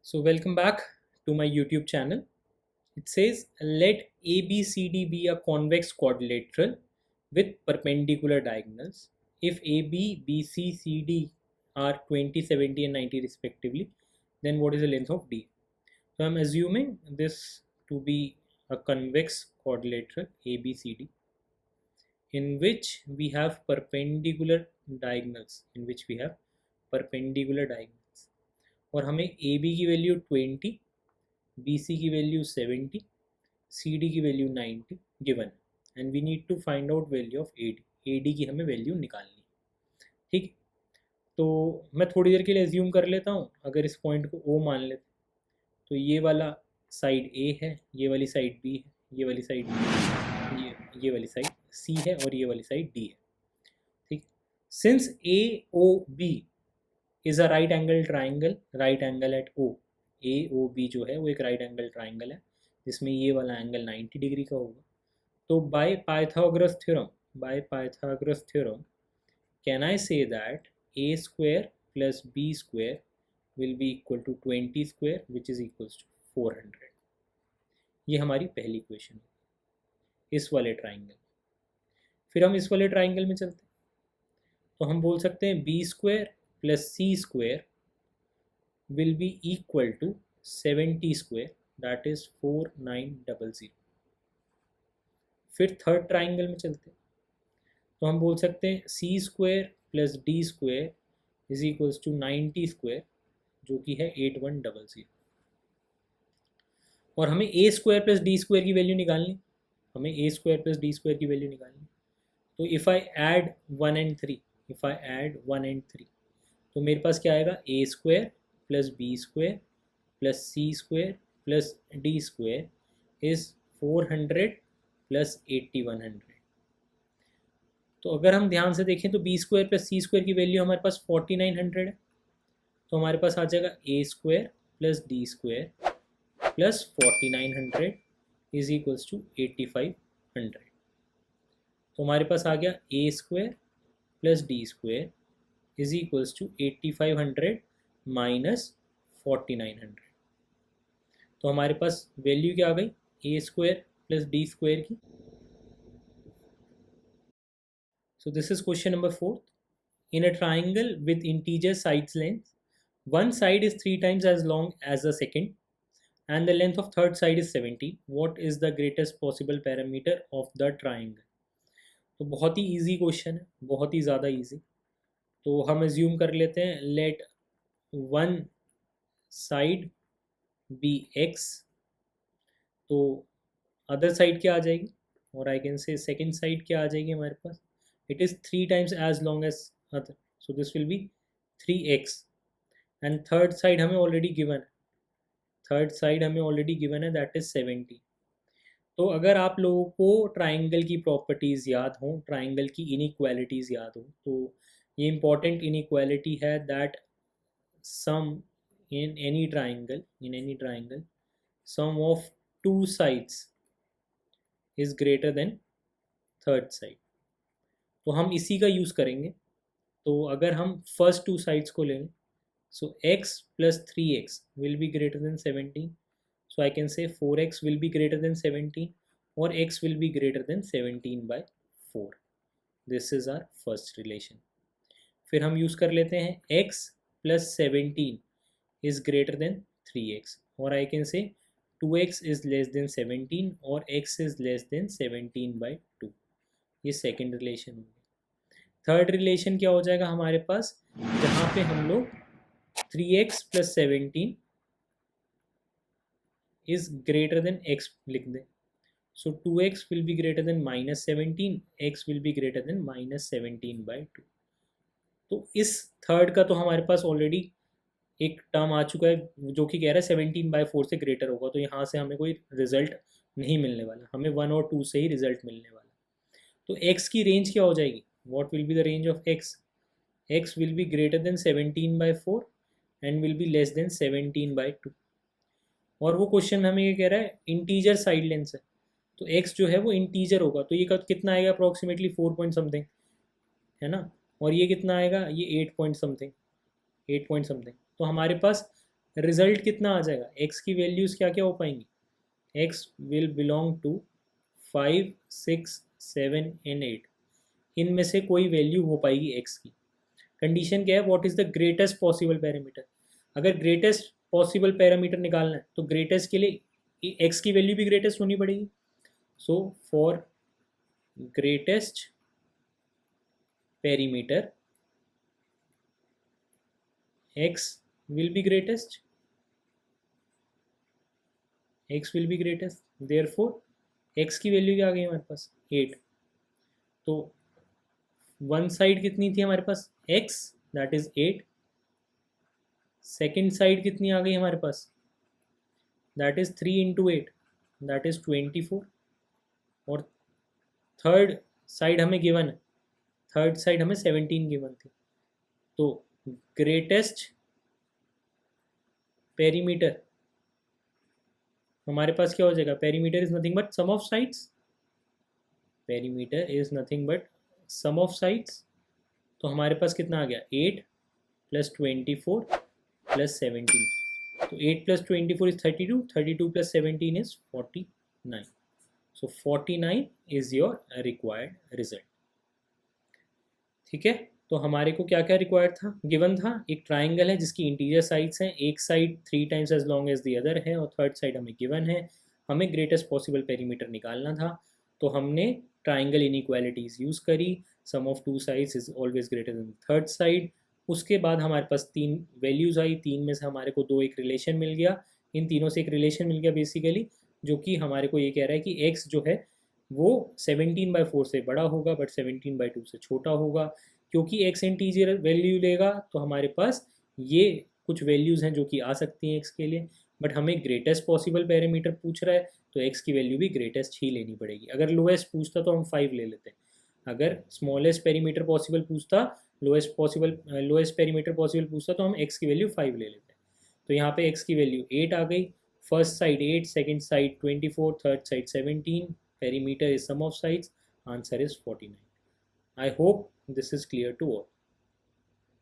So welcome back to my YouTube channel. It says let ABCD be a convex quadrilateral with perpendicular diagonals. If AB, BC, CD are 20, 70 and 90 respectively, then what is the length of D? So I'm assuming this to be a convex quadrilateral ABCD in which we have perpendicular diagonals और हमें AB की value 20, BC की value 70, CD की value 90 given and we need to find out value of AD की हमें value निकालनी। ठीक, तो मैं थोड़ी देर के लिए एज्यूम कर लेता हूँ, अगर इस पॉइंट को O मान लेते तो ये वाला साइड A है, ये वाली साइड B है, ये वाली साइड ये वाली साइड C है और ये वाली साइड D है। ठीक, since AOB is a right angle triangle, right angle at O, AOB जो है वो एक राइट एंगल ट्राइंगल है जिसमें ये वाला एंगल 90 डिग्री का होगा। तो by Pythagoras theorem can I say that a square plus b square will be equal to 20 square which is equals to 400। ये हमारी पहली क्वेश्चन है इस वाले ट्राइंगल। फिर हम इस वाले ट्राइंगल में चलते हैं, तो हम बोल सकते हैं b square plus c square will be equal to 70 square, that is 4900। फिर थर्ड ट्राइंगल में चलते हैं, तो हम बोल सकते हैं c square plus d square is equals to 90 square जो कि है 8100। और हमें a square plus d square की वैल्यू निकालनी, तो इफ़ आई ऐड 1 एंड 3, तो मेरे पास क्या आएगा, a square plus B square plus C square plus D square is 400 plus 8100। तो अगर हम ध्यान से देखें तो बी स्क्वायर प्लस सी स्क्वायर की वैल्यू हमारे पास 4900 है, तो हमारे पास आ जाएगा ए square plus D square plus 4900 is equals to 8500। तो हमारे पास आ गया ए square plus D square is equals to 8500 minus 4900। तो हमारे पास वैल्यू क्या आ गई, ए स्क्वायर प्लस डी स्क्वायर की। So this is question number 4। In a triangle with integer sides length, one side is 3 times as long as the second and the length of third side is 70, what is the greatest possible parameter of the triangle? तो बहुत ही easy question है, बहुत ही ज़्यादा easy. तो हम assume कर लेते हैं let one side B x, तो अदर साइड क्या आ जाएगी, और I can say second side क्या आ जाएगी हमारे पास, it is 3 times as long as other, so this will be 3x and third side हमें ऑलरेडी गिवन है, दैट इज 70। तो अगर आप लोगों को ट्राइंगल की प्रॉपर्टीज़ याद हों, ट्राइंगल की इनइक्वालिटीज़ याद हों, तो ये इंपॉर्टेंट इनइक्वालिटी है that sum in any triangle sum of two sides is greater than third side। तो हम इसी का यूज़ करेंगे। तो अगर हम फर्स्ट टू साइड्स को लें, so x plus 3x will be greater than 17, so I can say 4x will be greater than 17 or x will be greater than 17 by 4। this is our first relation। फिर हम use कर लेते हैं x plus 17 is greater than 3x, or I can say 2x is less than 17 or x is less than 17 by 2। ये second relation होगी। Third relation क्या हो जाएगा हमारे पास, जहाँ पे हम लोग 3x plus 17 is greater than x लिख दें, so 2x will be greater than minus 17, x will be greater than minus 17 by 2। तो इस थर्ड का तो हमारे पास ऑलरेडी एक टर्म आ चुका है जो कि कह रहा है 17/4 से ग्रेटर होगा, तो यहाँ से हमें कोई रिजल्ट नहीं मिलने वाला, हमें 1 और 2 से ही रिजल्ट मिलने वाला। तो x की रेंज क्या हो जाएगी, what will be the range of x will be greater than 17/4 and will be less than 17/2। और वो क्वेश्चन में हमें ये कह रहा है इंटीजर साइड लेंथ है, तो x जो है वो इंटीजर होगा, तो ये कितना आएगा, अप्रॉक्सीमेटली 4 पॉइंट समथिंग है ना, और ये कितना आएगा, ये 8 पॉइंट समथिंग। तो हमारे पास रिजल्ट कितना आ जाएगा, x की वैल्यूज़ क्या क्या हो पाएंगी, x will belong to 5, 6, 7 and 8, इनमें से कोई वैल्यू हो पाएगी x की। कंडीशन क्या है, what is the greatest possible parameter. अगर ग्रेटेस्ट पॉसिबल पैरामीटर निकालना है तो ग्रेटेस्ट के लिए x की वैल्यू भी ग्रेटेस्ट होनी पड़ेगी। So for greatest perimeter x will be greatest, x will be greatest, therefore x की वैल्यू क्या आ गई हमारे पास 8। तो वन साइड कितनी थी हमारे पास x, that is 8। Second side कितनी आ गई हमारे पास, that is 3 into 8, that is 24। और थर्ड साइड हमें गिवन है, थर्ड साइड हमें 17 गिवन थी। तो ग्रेटेस्ट पेरीमीटर हमारे पास क्या हो जाएगा, perimeter is nothing but sum of sides, perimeter is nothing but sum of sides. तो हमारे पास कितना आ गया 8 प्लस 24 प्लस 17। तो 8 plus 24 is 32, 32 plus 17 is 49। So 49 is your required result. ठीक है, तो हमारे को क्या क्या रिक्वायर्ड था, गिवन था एक ट्राइंगल है जिसकी इंटीरियर साइड्स हैं, एक side 3 times as long as the other है, और थर्ड साइड हमें गिवन है, हमें ग्रेटेस्ट पॉसिबल पेरीमीटर निकालना था। तो हमने ट्राइंगल इनइक्वालिटीज यूज़ करी, सम of two sides is always greater than third side. उसके बाद हमारे पास 3 वैल्यूज़ आई, 3 में से हमारे को 2 एक रिलेशन मिल गया, इन तीनों से एक रिलेशन मिल गया बेसिकली, जो कि हमारे को ये कह रहा है कि x जो है वो 17/4 से बड़ा होगा बट 17/2 से छोटा होगा। क्योंकि x इंटीजर वैल्यू लेगा तो हमारे पास ये कुछ वैल्यूज़ हैं जो कि आ सकती हैं x के लिए, बट हमें ग्रेटेस्ट पॉसिबल पैरामीटर पूछ रहा है तो x की वैल्यू भी ग्रेटेस्ट ही लेनी पड़ेगी। अगर लोएस्ट पूछता तो हम 5 ले लेते, अगर स्मॉलेस्ट पेरीमीटर पॉसिबल पूछता, लोएस्ट पेरीमीटर पॉसिबल पूछता तो हम x की वैल्यू 5 ले लेते। तो यहाँ पे x की वैल्यू 8 आ गई, first side 8, second side 24, third side 17, perimeter is sum of sides, answer is 49. I hope this is clear to all.